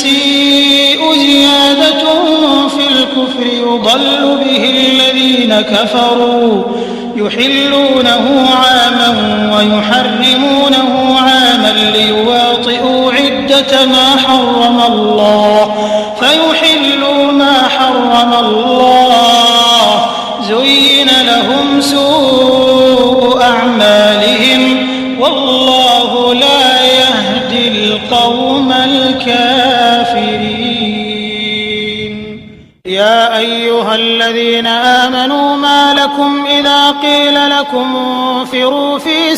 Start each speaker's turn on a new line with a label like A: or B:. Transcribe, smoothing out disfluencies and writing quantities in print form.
A: يسيء زيادة في الكفر يضل به الذين كفروا يحلونه عاما ويحرمونه عاما ليواطئوا عدة ما حرم الله فيحلوا ما حرم الله زين لهم سوء أعمالهم والله لا يهدي القوم الكافرين. يا أيها الذين آمنوا ما لكم إذا قيل لكم انفروا في